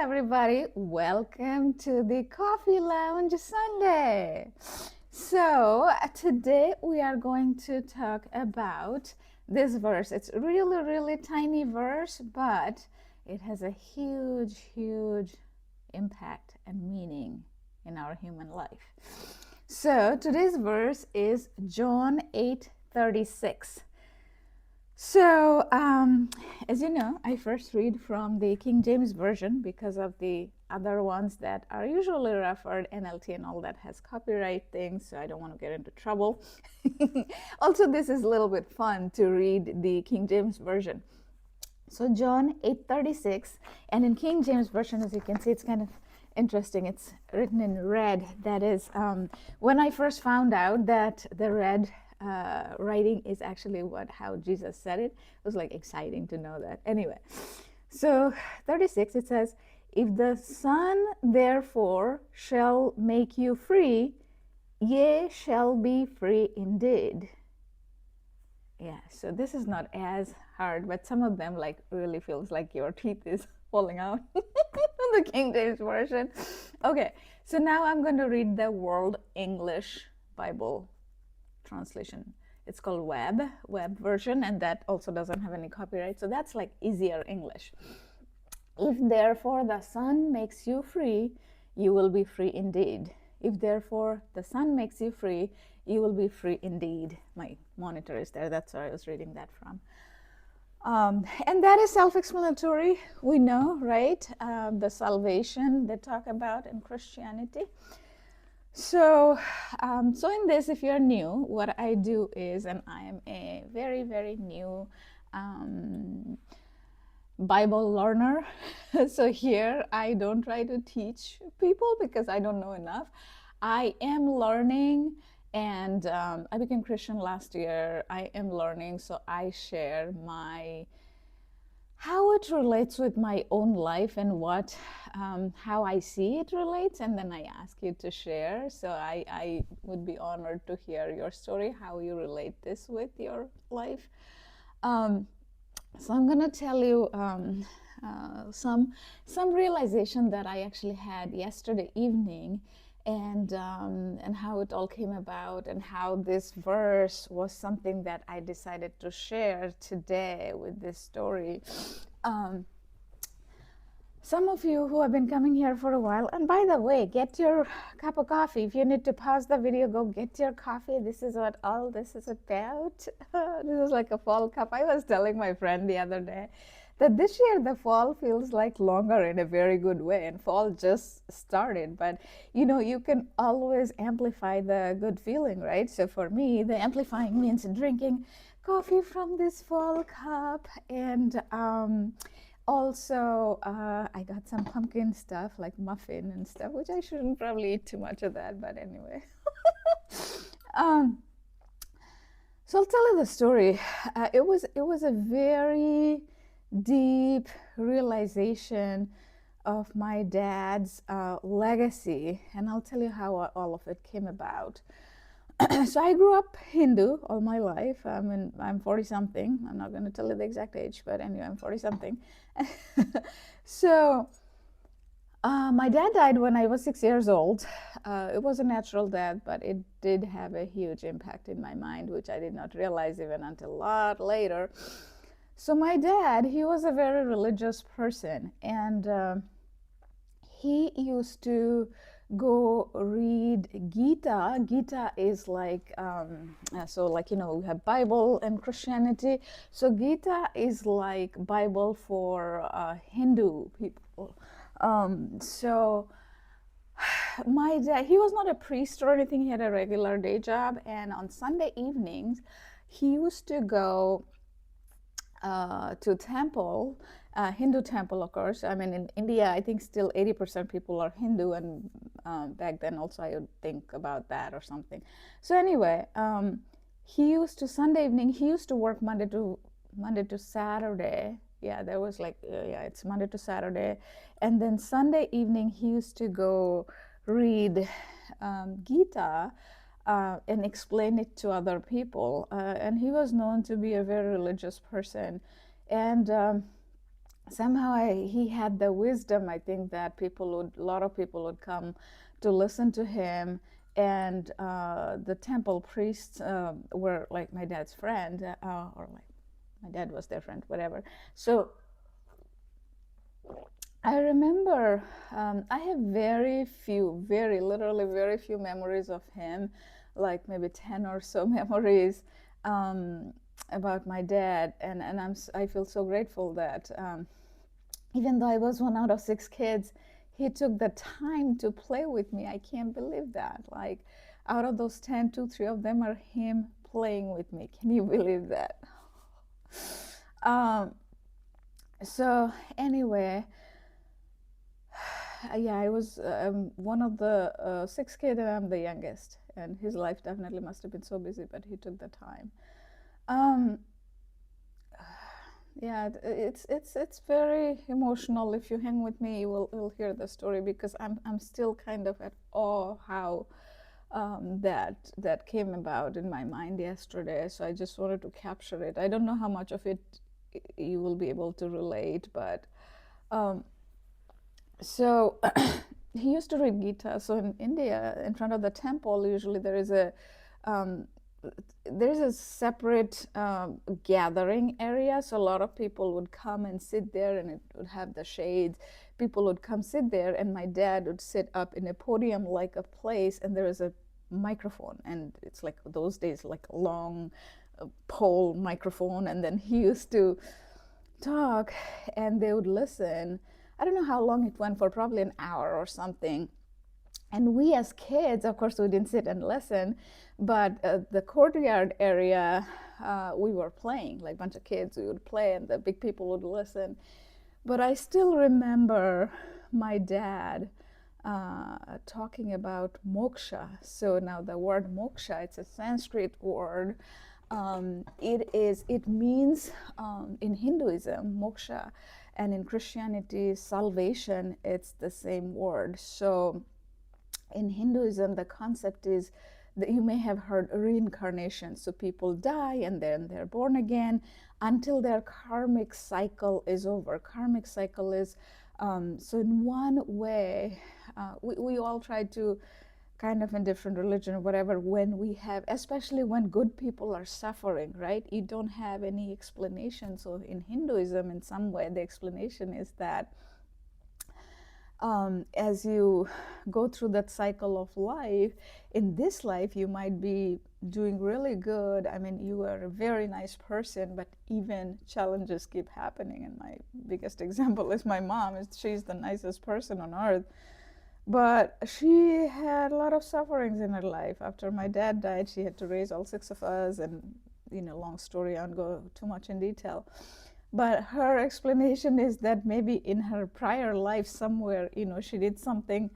everybody. Welcome to the Coffee Lounge Sunday. So, today we are going to talk about this verse. It's really, really tiny verse, but it has a huge, huge impact and meaning in our human life. So, today's verse is John 8:36. So, as you know, I first read from the King James Version because of the other ones that are usually referred, NLT and all that has copyright things, so I don't want to get into trouble. Also, this is a little bit fun to read the King James Version. So, John 8:36, and in King James Version, as you can see, it's kind of interesting. It's written in red. That is, when I first found out that the red writing is actually how Jesus said it. It was like exciting to know that. Anyway, so 36, it says, if the Son therefore shall make you free, ye shall be free indeed. Yeah, so this is not as hard, but some of them like really feels like your teeth is falling out. The King James Version. Okay, so now I'm going to read the World English Bible translation. It's called web version, and that also doesn't have any copyright, so that's like easier English. If therefore the Son makes you free, you will be free indeed. If therefore the Son makes you free, you will be free indeed. My monitor is there, that's where I was reading that from. And that is self-explanatory. We know, right? The salvation they talk about in Christianity. So in this, if you're new, what I do is, and I am a very, very new Bible learner. So here, I don't try to teach people because I don't know enough. I am learning, and I became Christian last year. I am learning, so I share how it relates with my own life and how I see it relates, and then I ask you to share. So I would be honored to hear your story, how you relate this with your life. So I'm gonna tell you some realization that I actually had yesterday evening, and how it all came about, and how this verse was something that I decided to share today with this story. Some of you who have been coming here for a while, and by the way, get your cup of coffee. If you need to pause the video, go get your coffee. This is what all this is about. This is like a fall cup. I was telling my friend the other day that this year the fall feels like longer in a very good way, and fall just started, but you can always amplify the good feeling, right? So for me, the amplifying means drinking coffee from this fall cup, and also I got some pumpkin stuff like muffin and stuff, which I shouldn't probably eat too much of that, but anyway. So I'll tell you the story. It was a very deep realization of my dad's legacy, and I'll tell you how all of it came about. So I grew up Hindu all my life. I'm 40 something. I'm not going to tell you the exact age, but anyway, I'm 40 something. So my dad died when I was 6 years old. It was a natural death, but it did have a huge impact in my mind, which I did not realize even until a lot later. So my dad, he was a very religious person, and he used to go read Gita. Gita is like, we have Bible and Christianity. So Gita is like Bible for Hindu people. So my dad, he was not a priest or anything. He had a regular day job, and on Sunday evenings, he used to go to temple, Hindu temple, of course. I mean, in India, I think still 80% people are Hindu, and back then also I would think about that or something. So anyway, he used to, Sunday evening, he used to work Monday to Saturday. Yeah, there was like, it's Monday to Saturday. And then Sunday evening, he used to go read Gita, and explain it to other people. And he was known to be a very religious person. And somehow he had the wisdom, I think, that a lot of people would come to listen to him. And the temple priests were like my dad's friend, or like my dad was their friend, whatever. So I remember I have very few, very literally very few memories of him, like maybe 10 or so memories um, about my dad. And I feel so grateful that even though I was one out of six kids, he took the time to play with me. I can't believe that. Like, out of those 10, 2, 3 of them are him playing with me. Can you believe that? Um, so, anyway, yeah, I was one of the six kids, and I'm the youngest. And his life definitely must have been so busy, but he took the time. Um, yeah, it's very emotional. If you hang with me, you'll hear the story, because I'm still kind of at awe how that came about in my mind yesterday. So I just wanted to capture it. I don't know how much of it you will be able to relate, but um, so he used to read Gita. So in India, in front of the temple, usually um, there's a separate gathering area. So a lot of people would come and sit there, and it would have the shades. People would come sit there, and my dad would sit up in a podium like a place, and there is a microphone, and it's like those days, like a long pole microphone, and then he used to talk, and they would listen. I don't know how long it went for, probably an hour or something. And we as kids, of course, we didn't sit and listen, but the courtyard area, we were playing, like a bunch of kids, we would play, and the big people would listen. But I still remember my dad talking about moksha. So now the word moksha, it's a Sanskrit word. It means in Hinduism moksha, and in Christianity salvation. It's the same word. So in Hinduism, the concept is that you may have heard reincarnation. So people die and then they're born again until their karmic cycle is over. Karmic cycle is, so in one way, we all try to kind of in different religion or whatever, when we have, especially when good people are suffering, right? You don't have any explanation. So in Hinduism, in some way, the explanation is that as you go through that cycle of life, in this life, you might be doing really good. I mean, you are a very nice person, but even challenges keep happening. And my biggest example is my mom. She's the nicest person on earth, but she had a lot of sufferings in her life. After my dad died, she had to raise all six of us, and long story. I won't go too much in detail. But her explanation is that maybe in her prior life somewhere, she did something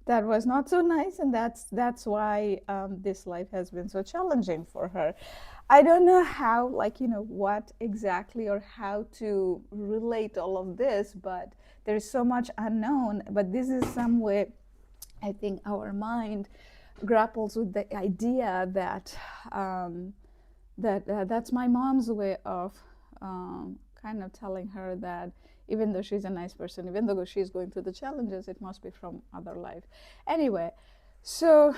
that was not so nice, and that's why this life has been so challenging for her. I don't know how, what exactly or how to relate all of this, but there's so much unknown. But this is some way, I think, our mind grapples with the idea that that's my mom's way of kind of telling her that even though she's a nice person, even though she's going through the challenges, it must be from other life. Anyway, so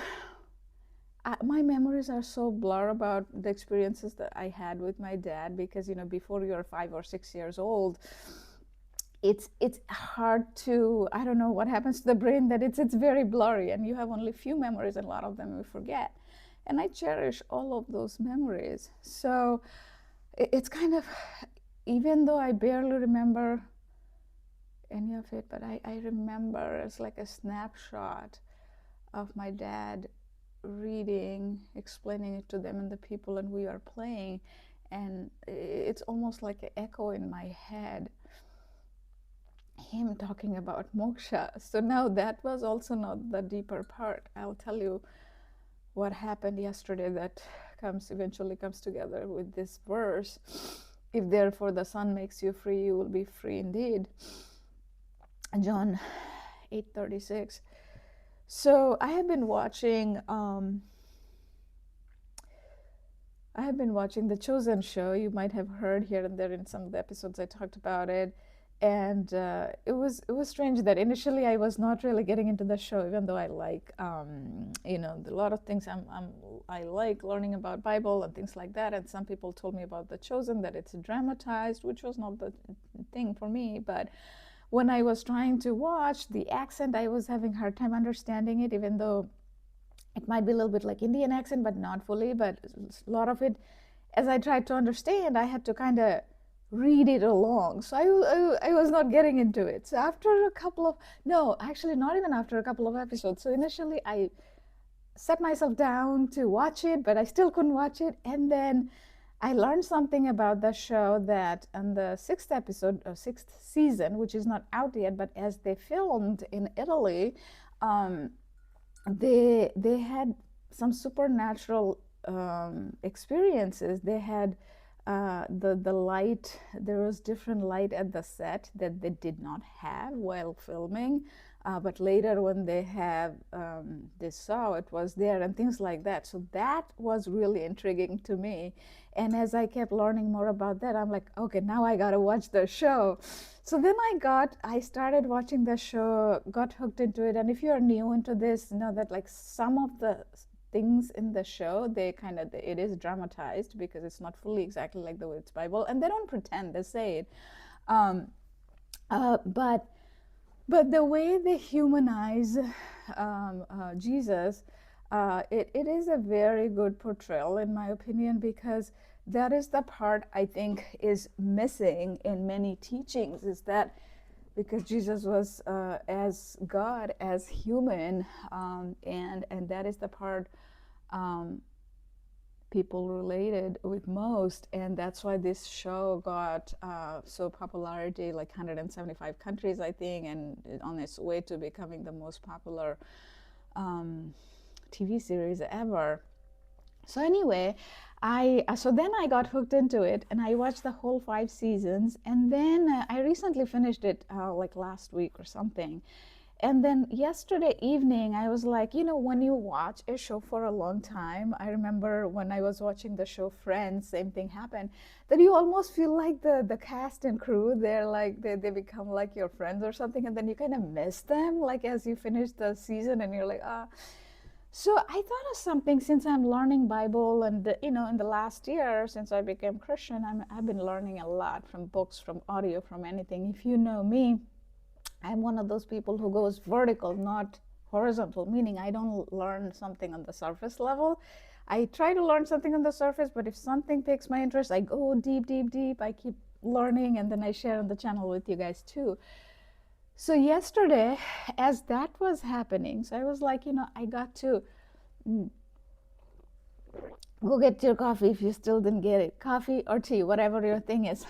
my memories are so blur about the experiences that I had with my dad, because before you're 5 or 6 years old, it's hard to, I don't know what happens to the brain, that it's very blurry, and you have only few memories, and a lot of them you forget. And I cherish all of those memories. So it's kind of, even though I barely remember any of it, but I remember it's like a snapshot of my dad reading, explaining it to them and the people, and we are playing, and it's almost like an echo in my head, him talking about moksha. So now that was also not the deeper part. I'll tell you what happened yesterday that eventually comes together with this verse. If therefore the Son makes you free, you will be free indeed. John 8:36. So I have been watching I have been watching The Chosen show. You might have heard here and there in some of the episodes I talked about it. And it was strange that initially I was not really getting into the show, even though I like a lot of things. I like learning about Bible and things like that. And some people told me about The Chosen that it's dramatized, which was not the thing for me. But when I was trying to watch the accent, I was having a hard time understanding it, even though it might be a little bit like Indian accent, but not fully. But a lot of it, as I tried to understand, I had to kind of read it along. So I was not getting into it. So after a couple of, no, actually, not even after a couple of episodes. So initially, I set myself down to watch it, but I still couldn't watch it. And then I learned something about the show that on the sixth episode or sixth season, which is not out yet, but as they filmed in Italy, um, they had some supernatural experiences. They had the light. There was different light at the set that they did not have while filming, but later when they saw it was there and things like that. So that was really intriguing to me. And as I kept learning more about that, I'm like, okay, now I gotta watch the show. So then I started watching the show, got hooked into it. And if you're new into this, know that like some of the things in the show, it is dramatized because it's not fully exactly like the way it's Bible, and they don't pretend, they say it. um, but the way they humanize Jesus, it is a very good portrayal, in my opinion, because that is the part I think is missing in many teachings, is that because Jesus was as God, as human, and that is the part um, people related with most, and that's why this show got so popularity, like 175 countries, I think, and on its way to becoming the most popular TV series ever. So anyway, then I got hooked into it, and I watched the whole 5 seasons, and then I recently finished it like last week or something. And then yesterday evening, I was like, when you watch a show for a long time, I remember when I was watching the show Friends, same thing happened, that you almost feel like the cast and crew, they become like your friends or something, and then you kind of miss them, like as you finish the season, and you're like, ah. So I thought of something, since I'm learning Bible, and in the last year since I became Christian, I've been learning a lot from books, from audio, from anything. If you know me, I'm one of those people who goes vertical, not horizontal, meaning I don't learn something on the surface level. I try to learn something on the surface, but if something piques my interest, I go deep, deep, deep. I keep learning, and then I share on the channel with you guys too. So yesterday, as that was happening, so I was like, I got to go get your coffee if you still didn't get it. Coffee or tea, whatever your thing is.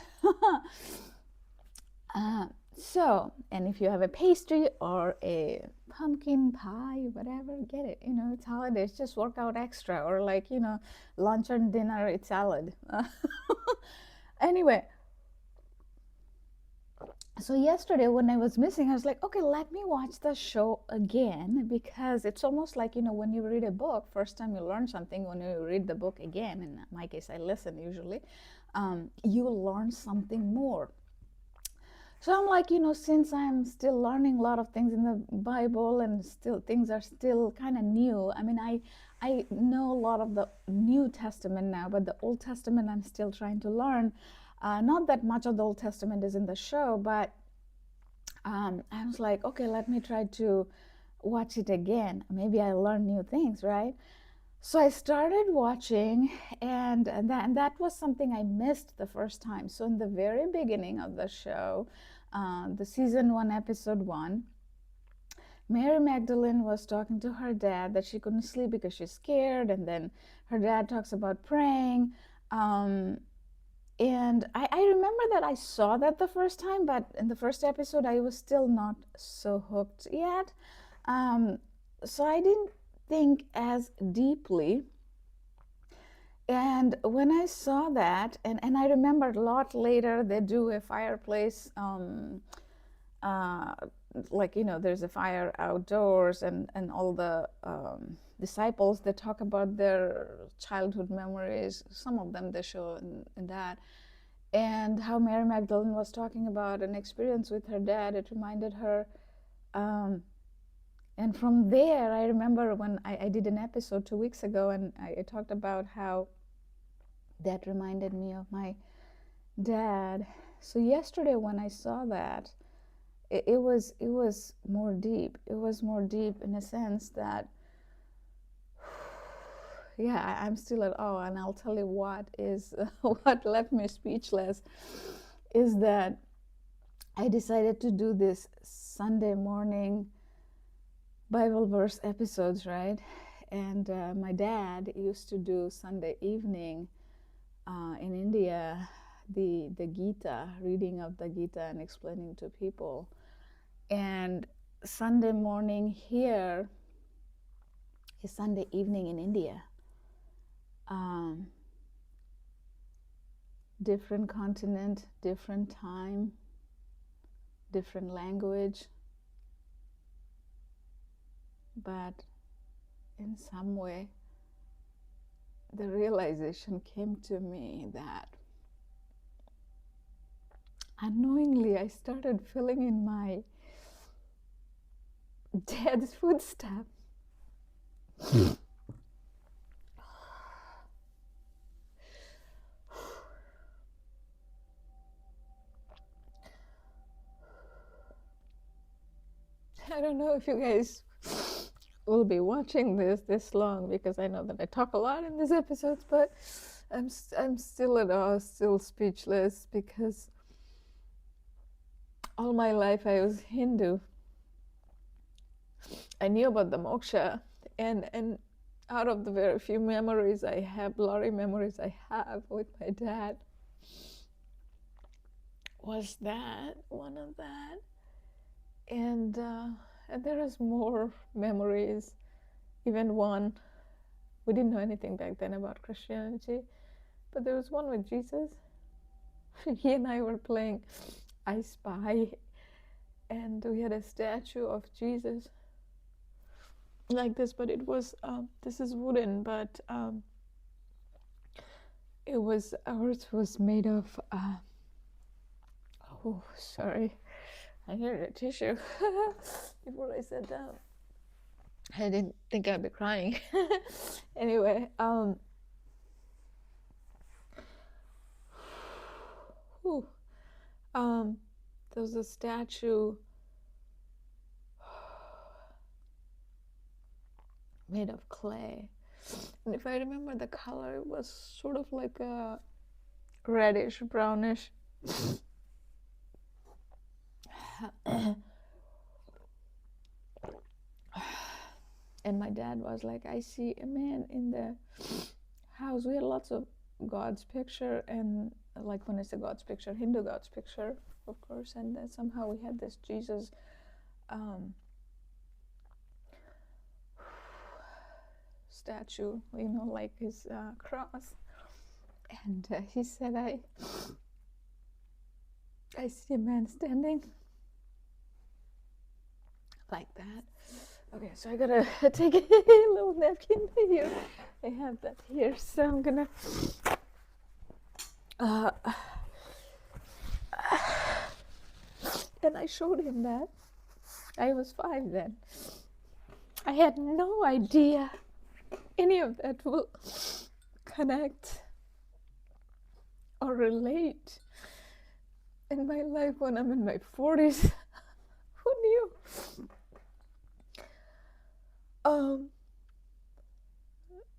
And if you have a pastry or a pumpkin pie, whatever, get it. It's holidays, just work out extra. Or like, lunch and dinner, it's salad. Anyway, so yesterday when I was missing, I was like, okay, let me watch the show again, because it's almost like, when you read a book, first time you learn something, when you read the book again, in my case, I listen usually, you learn something more. So I'm like, since I'm still learning a lot of things in the Bible, and still things are still kind of new. I mean, I know a lot of the New Testament now, but the Old Testament I'm still trying to learn. Not that much of the Old Testament is in the show, but I was like, okay, let me try to watch it again. Maybe I learn new things, right? So I started watching, and that was something I missed the first time. So in the very beginning of the show, the season 1, episode 1, Mary Magdalene was talking to her dad that she couldn't sleep because she's scared, and then her dad talks about praying. And I remember that I saw that the first time, but in the first episode, I was still not so hooked yet. So I didn't think as deeply. And when I saw that, and I remember a lot later, they do a fireplace, like, there's a fire outdoors, and all the disciples that talk about their childhood memories. Some of them they show in that. And how Mary Magdalene was talking about an experience with her dad. It reminded her. And from there, I remember when I did an episode 2 weeks ago, and I talked about how that reminded me of my dad. So yesterday when I saw that, it was more deep. It was more deep in a sense that, yeah, I'm still at awe. And I'll tell you what is what left me speechless is that I decided to do this Sunday morning Bible verse episodes, right? And my dad used to do Sunday evening in India, the Gita, reading of the Gita and explaining to people. And Sunday morning here is Sunday evening in India. Different continent, different time, different language. But in some way, the realization came to me that unknowingly I started filling in my dad's footsteps. I don't know if you guys will be watching this long, because I know that I talk a lot in these episodes, but I'm still at awe, still speechless, because all my life I was Hindu. I knew about the moksha, and out of the very few memories I have, blurry memories I have with my dad, was that one of that. And there is more memories. Even one, we didn't know anything back then about Christianity, but there was one with Jesus. He and I were playing I Spy, and we had a statue of Jesus like this, but it was this is wooden, but it was, ours was made of oh, sorry, I needed a tissue before I sat down. I didn't think I'd be crying. Anyway, there was a statue made of clay, and if I remember the color, it was sort of like a reddish, brownish. And my dad was like, I see a man in the house. We had lots of God's picture, and like when I say God's picture, Hindu God's picture, of course, and then somehow we had this Jesus statue, like his cross. And he said, I see a man standing like that. Okay, so I gotta take a little napkin here. I have that here, so I'm gonna and I showed him that. I was 5 then. I had no idea any of that will connect or relate in my life when I'm in my 40s. Who knew?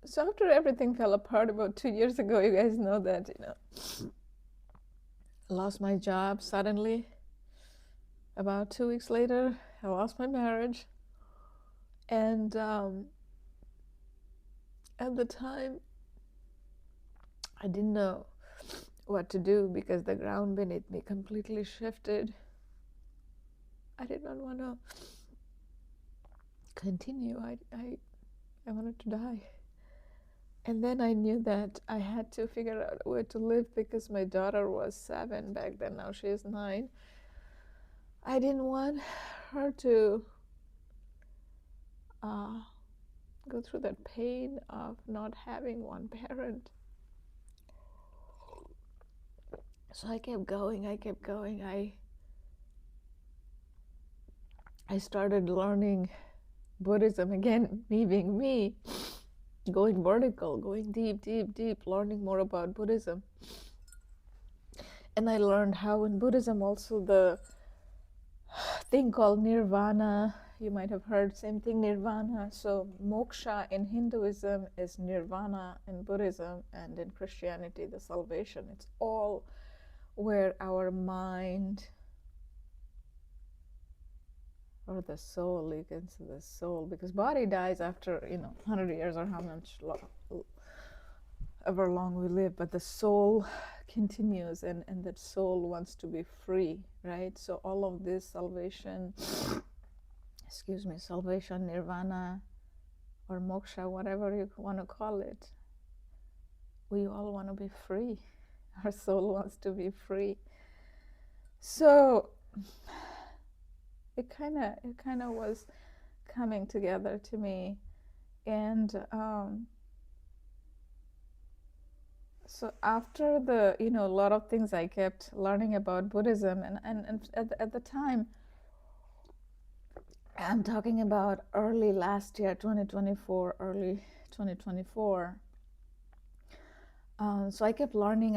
So after everything fell apart about 2 years ago, you guys know that, I lost my job suddenly. About 2 weeks later, I lost my marriage. And at the time, I didn't know what to do because the ground beneath me completely shifted. I did not want to continue. I wanted to die. And then I knew that I had to figure out a way to live because my daughter was 7 back then. Now she is 9. I didn't want her to go through that pain of not having one parent. So I kept going. I started learning Buddhism again, me being me, going vertical, going deep, learning more about Buddhism. And I learned how in Buddhism also the thing called Nirvana, you might have heard, same thing, Nirvana. So Moksha in Hinduism is Nirvana in Buddhism, and in Christianity, the salvation. It's all where our mind or the soul, you can say the soul, because body dies after 100 years or how much ever long we live, but the soul continues, and that soul wants to be free, right? So all of this salvation, nirvana or moksha, whatever you want to call it, we all want to be free. Our soul wants to be free. So it kind of was coming together to me. And so after the a lot of things I kept learning about Buddhism, and at the time, I'm talking about early last year, 2024, early 2024. So I kept learning,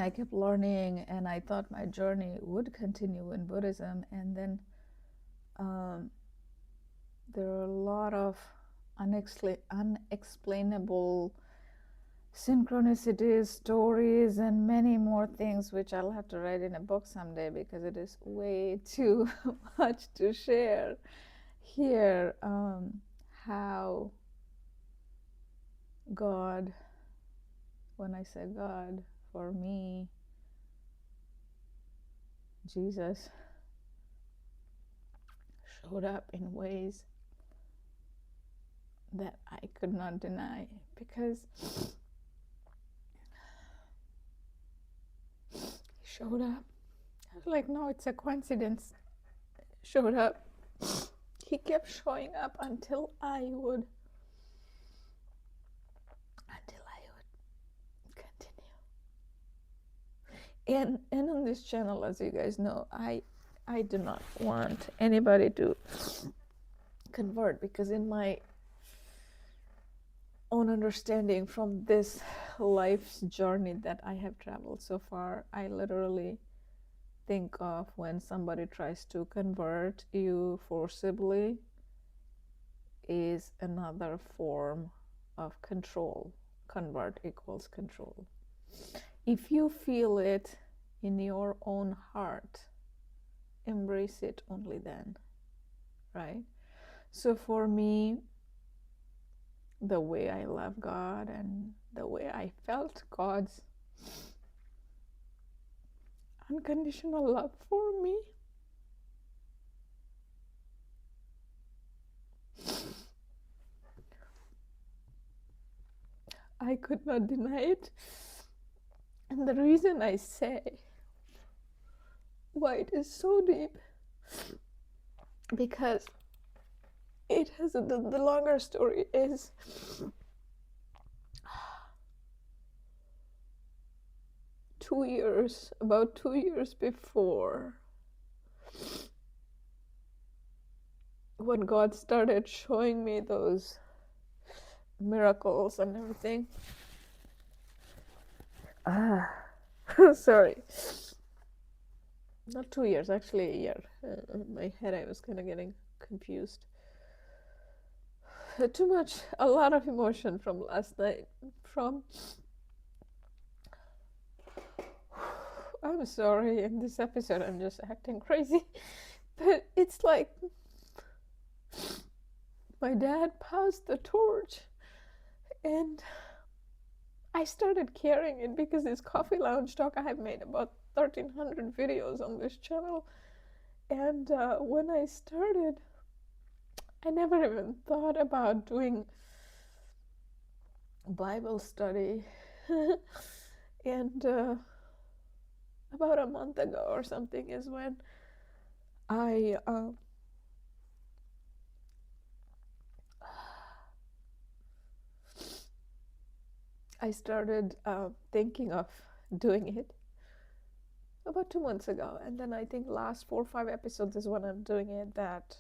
and I thought my journey would continue in Buddhism. And then there are a lot of unexplainable synchronicities, stories, and many more things, which I'll have to write in a book someday, because it is way too much to share here. How God, when I say God, for me, Jesus showed up in ways that I could not deny, because he showed up. I was like, no, it's a coincidence. Showed up. He kept showing up until I would continue. And on this channel, as you guys know, I do not want anybody to convert, because in my own understanding from this life's journey that I have traveled so far, I literally think of when somebody tries to convert you forcibly is another form of control. Convert equals control. If you feel it in your own heart, embrace it only then, right? So for me, the way I love God and the way I felt God's unconditional love for me, I could not deny it. And the reason I say why it is so deep, because it has the longer story is about 2 years before, when God started showing me those miracles and everything. Sorry. Not 2 years, actually a year. In my head, I was kind of getting confused. Too much, a lot of emotion from last night. I'm sorry, in this episode I'm just acting crazy. But it's like my dad passed the torch, and I started carrying it, because this coffee lounge talk, I have made about 1,300 videos on this channel. And when I started, I never even thought about doing Bible study. And about a month ago or something is when I I started thinking of doing it about 2 months ago, and then I think last 4 or 5 episodes is when I'm doing it, that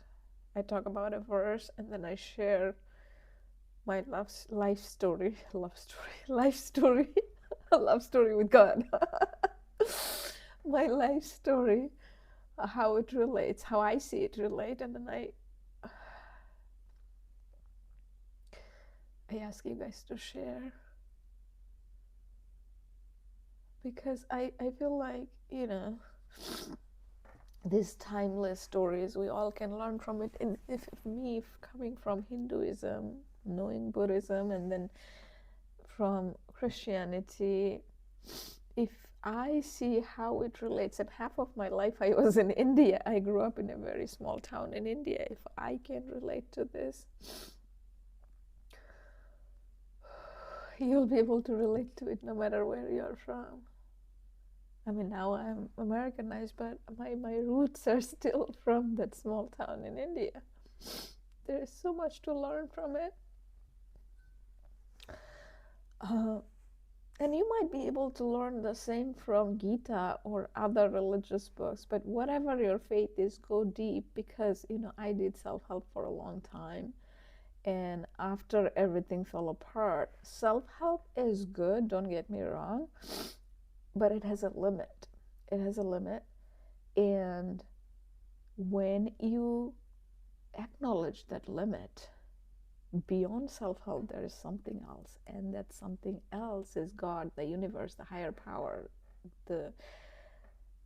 I talk about a verse and then I share my life story, life story, a love story with God. My life story, how it relates, how I see it relate, and then I ask you guys to share, because I feel like, these timeless stories, we all can learn from it. And if coming from Hinduism, knowing Buddhism, and then from Christianity, if I see how it relates, and half of my life I was in India, I grew up in a very small town in India, if I can relate to this, you'll be able to relate to it no matter where you're from. I mean, now I'm Americanized, but my roots are still from that small town in India. There is so much to learn from it. And you might be able to learn the same from Gita or other religious books, but whatever your faith is, go deep, because, I did self-help for a long time. And after everything fell apart, self-help is good, don't get me wrong, but it has a limit. It has a limit. And when you acknowledge that limit, beyond self-help, there is something else. And that something else is God, the universe, the higher power, the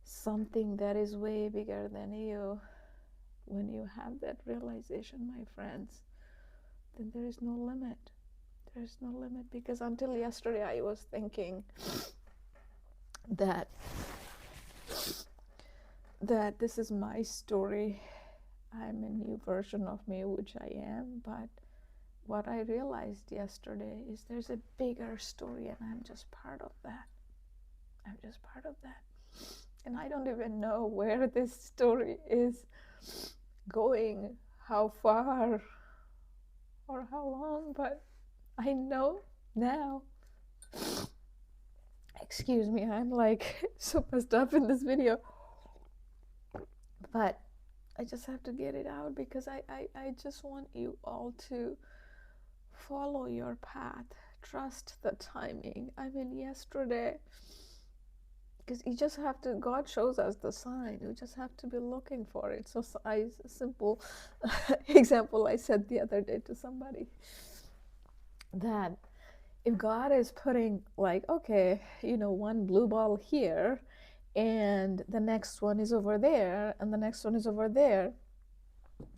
something that is way bigger than you. When you have that realization, my friends, then there is no limit. There is no limit, because until yesterday I was thinking that this is my story. I'm a new version of me, which I am, but what I realized yesterday is there's a bigger story, and I'm just part of that. I'm just part of that. And I don't even know where this story is going, how far or how long, but I know now. Excuse me, I'm like so messed up in this video. But I just have to get it out, because I just want you all to follow your path, trust the timing. I mean, yesterday, because you just have to, God shows us the sign, you just have to be looking for it. So a simple example I said the other day to somebody, that if God is putting, like, okay, one blue ball here, and the next one is over there, and the next one is over there,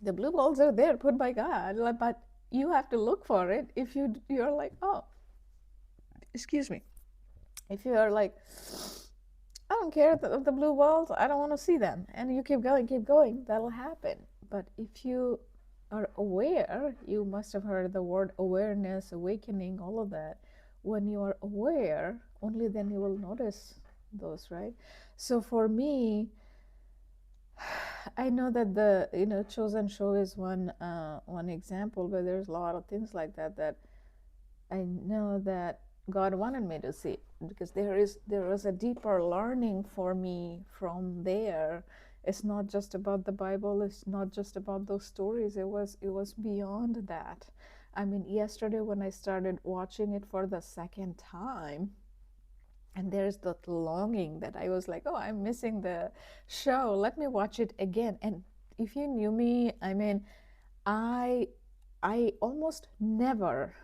the blue balls are there put by God, but you have to look for it. If you're like, oh, excuse me, if you are like, I don't care of the blue balls, I don't want to see them, and you keep going, that'll happen. But if you are aware, you must have heard the word awareness, awakening, all of that. When you are aware, only then you will notice those, right? So for me, I know that the chosen show is one example, but there's a lot of things like that I know that God wanted me to see, because there was a deeper learning for me from there. It's not just about the Bible, it's not just about those stories, it was beyond that. I mean, yesterday when I started watching it for the second time, and there's that longing that I was like, oh, I'm missing the show, let me watch it again. And if you knew me, I mean, I almost never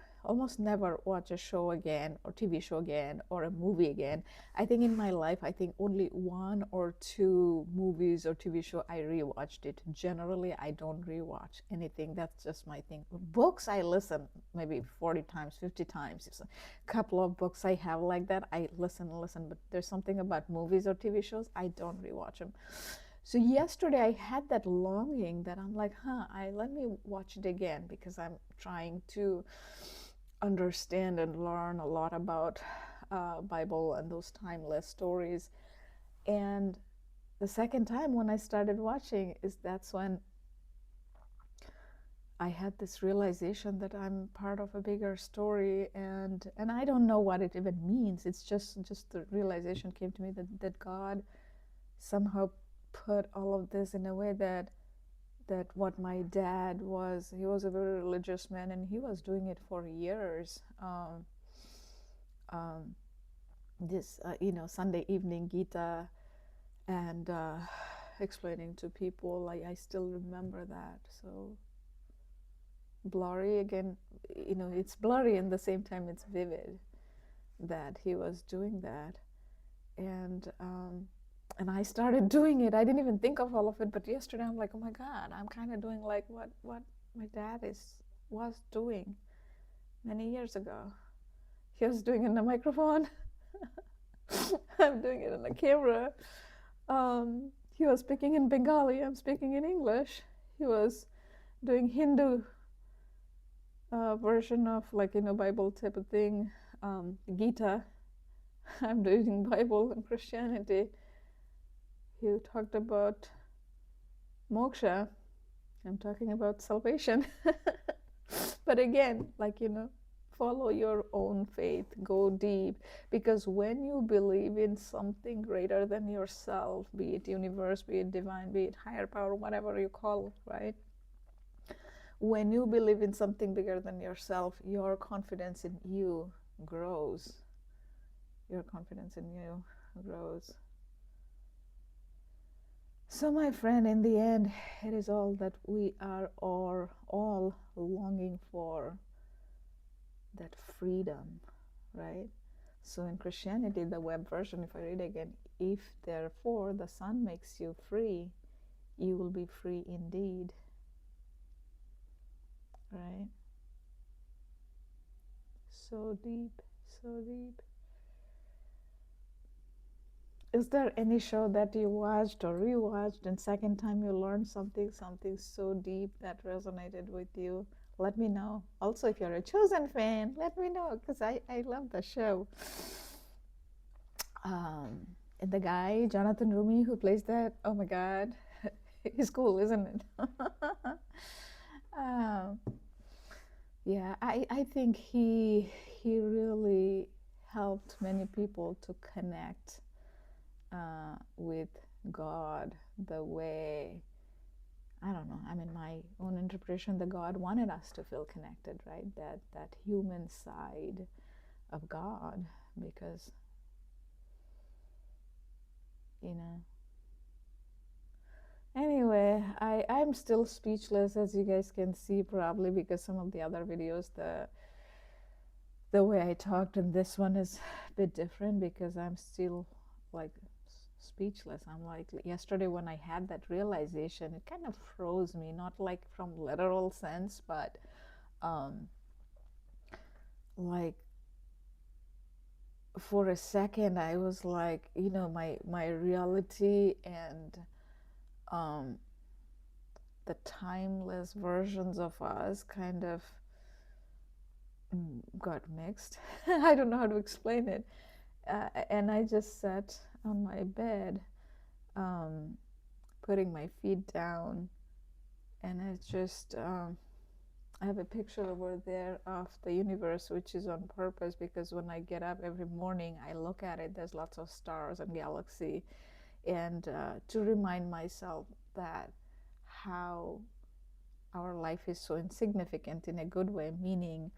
watch a show again, or TV show again, or a movie again. I think in my life, I think only 1 or 2 movies or TV show I rewatched it. Generally, I don't rewatch anything. That's just my thing. Books, I listen maybe 40 times, 50 times. It's a couple of books I have like that. I listen, but there's something about movies or TV shows, I don't rewatch them. So yesterday I had that longing that I'm like, let me watch it again, because I'm trying to understand and learn a lot about Bible and those timeless stories. And the second time when I started watching, that's when I had this realization that I'm part of a bigger story, and I don't know what it even means. It's just the realization came to me that God somehow put all of this in a way that what my dad was, he was a very religious man, and he was doing it for years. Um, this Sunday evening Gita, and explaining to people. I still remember that. So blurry again, it's blurry and the same time it's vivid that he was doing that. And I started doing it. I didn't even think of all of it, but yesterday I'm like, oh my God, I'm kind of doing like what my dad was doing many years ago. He was doing it in a microphone. I'm doing it on the camera. He was speaking in Bengali. I'm speaking in English. He was doing Hindu version of Bible type of thing, Gita. I'm doing Bible and Christianity. He talked about Moksha. I'm talking about salvation. But again, follow your own faith, go deep, because when you believe in something greater than yourself, be it universe, be it divine, be it higher power, whatever you call it, right? When you believe in something bigger than yourself, your confidence in you grows. Your confidence in you grows. So my friend, in the end, it is all that we are all longing for, that freedom, right? So in Christianity, the web version, if I read again, if therefore the Son makes you free, you will be free indeed, right? So deep, so deep. Is there any show that you watched or rewatched and second time you learned something so deep that resonated with you? Let me know. Also, if you're a Chosen fan, let me know, because I love the show. And the guy, Jonathan Rumi, who plays that, oh my God, he's cool, isn't it? Yeah, I think he really helped many people to connect with God the way, I don't know, I mean, my own interpretation, the God wanted us to feel connected, right? That human side of God, because, anyway, I'm still speechless, as you guys can see, probably because some of the other videos, the way I talked in this one is a bit different, because I'm still like speechless. I'm like, yesterday when I had that realization, it kind of froze me, not like from literal sense, but like for a second I was like, my reality and the timeless versions of us kind of got mixed. I don't know how to explain it. And I just sat on my bed, putting my feet down, and it's just, I have a picture over there of the universe, which is on purpose, because when I get up every morning, I look at it, there's lots of stars and galaxy, and to remind myself that how our life is so insignificant in a good way, meaning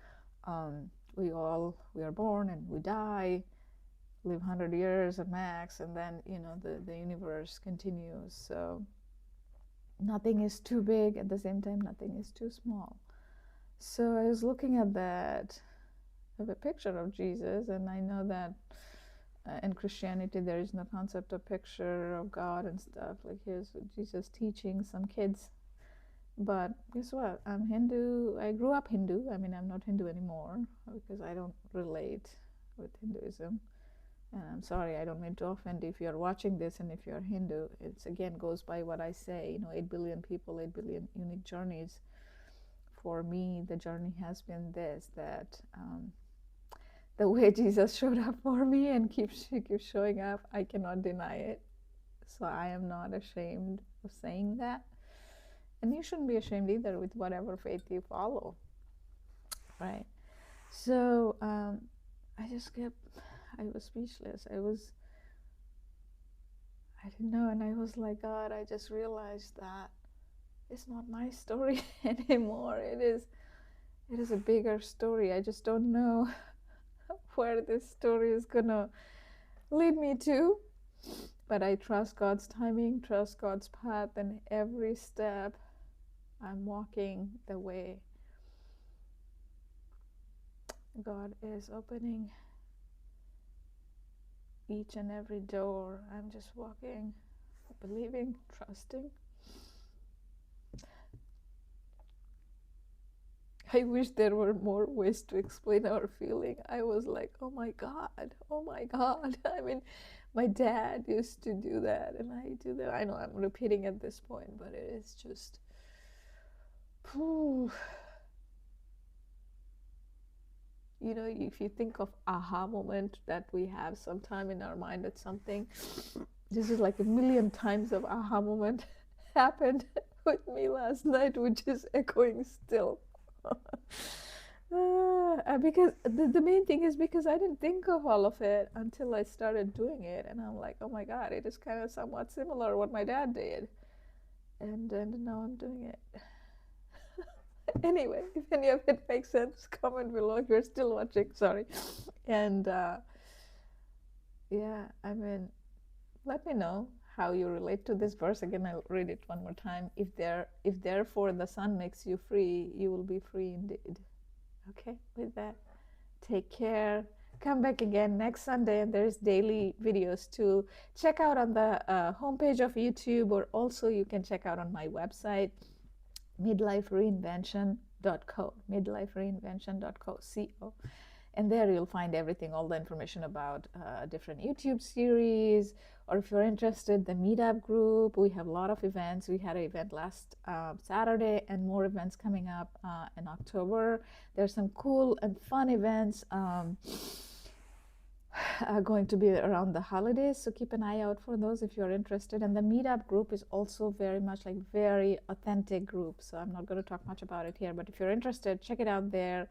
we are born and we die, live 100 years at max, and then the universe continues. So nothing is too big, at the same time nothing is too small. So I was looking at that, of a picture of Jesus, and I know that in Christianity there is no concept of picture of God and stuff. Like, here's Jesus teaching some kids. But guess what? I'm Hindu. I grew up Hindu. I mean, I'm not Hindu anymore because I don't relate with Hinduism. And I'm sorry, I don't mean to offend if you're watching this and if you're Hindu. It's again goes by what I say, 8 billion people, 8 billion unique journeys. For me, the journey has been this, that the way Jesus showed up for me and keeps showing up, I cannot deny it. So I am not ashamed of saying that. And you shouldn't be ashamed either with whatever faith you follow, right? So I was speechless. I didn't know. And I was like, God, I just realized that it's not my story anymore. It is a bigger story. I just don't know where this story is gonna lead me to. But I trust God's timing, trust God's path, and every step I'm walking the way God is opening each and every door. I'm just walking, believing, trusting. I wish there were more ways to explain our feeling. I was like, oh my God, oh my God. I mean, my dad used to do that, and I do that. I know I'm repeating at this point, but it is just, whew. You know, if you think of aha moment that we have sometime in our mind at something, this is like a million times of aha moment happened with me last night, which is echoing still. Because the main thing is because I didn't think of all of it until I started doing it, and I'm like, oh my God, it is kind of somewhat similar to what my dad did, and now I'm doing it. Anyway, if any of it makes sense, comment below if you're still watching. Sorry. And yeah, I mean, let me know how you relate to this verse. Again, I'll read it one more time. If therefore the Son makes you free, you will be free indeed. Okay, with that, take care. Come back again next Sunday, and there's daily videos to check out on the homepage of YouTube, or also you can check out on my website, midlifereinvention.co, midlifereinvention.co. And there you'll find everything, all the information about different YouTube series, or if you're interested, the meetup group. We have a lot of events. We had an event last Saturday, and more events coming up in October. There's some cool and fun events going to be around the holidays, so keep an eye out for those if you're interested. And the meetup group is also very much like very authentic group, so I'm not going to talk much about it here, but if you're interested, check it out there.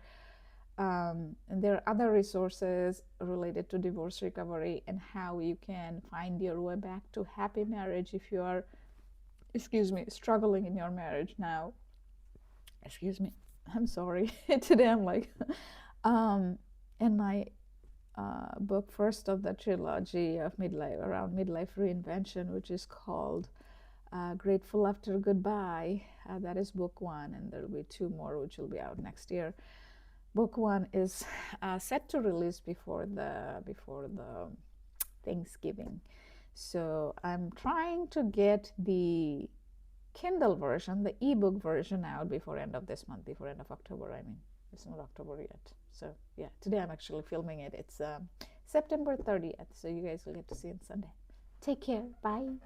And there are other resources related to divorce recovery and how you can find your way back to happy marriage if you are, struggling in your marriage now. I'm sorry. Today I'm like, and my book, first of the trilogy of around midlife reinvention, which is called Grateful After Goodbye. That is book one, and there will be two more which will be out next year. Book one is set to release before the Thanksgiving, so I'm trying to get the Kindle version, the ebook version, out before end of this month, before end of October. I mean, it's not October yet. So yeah, today I'm actually filming it. It's September 30th, so you guys will get to see it Sunday. Take care. Bye.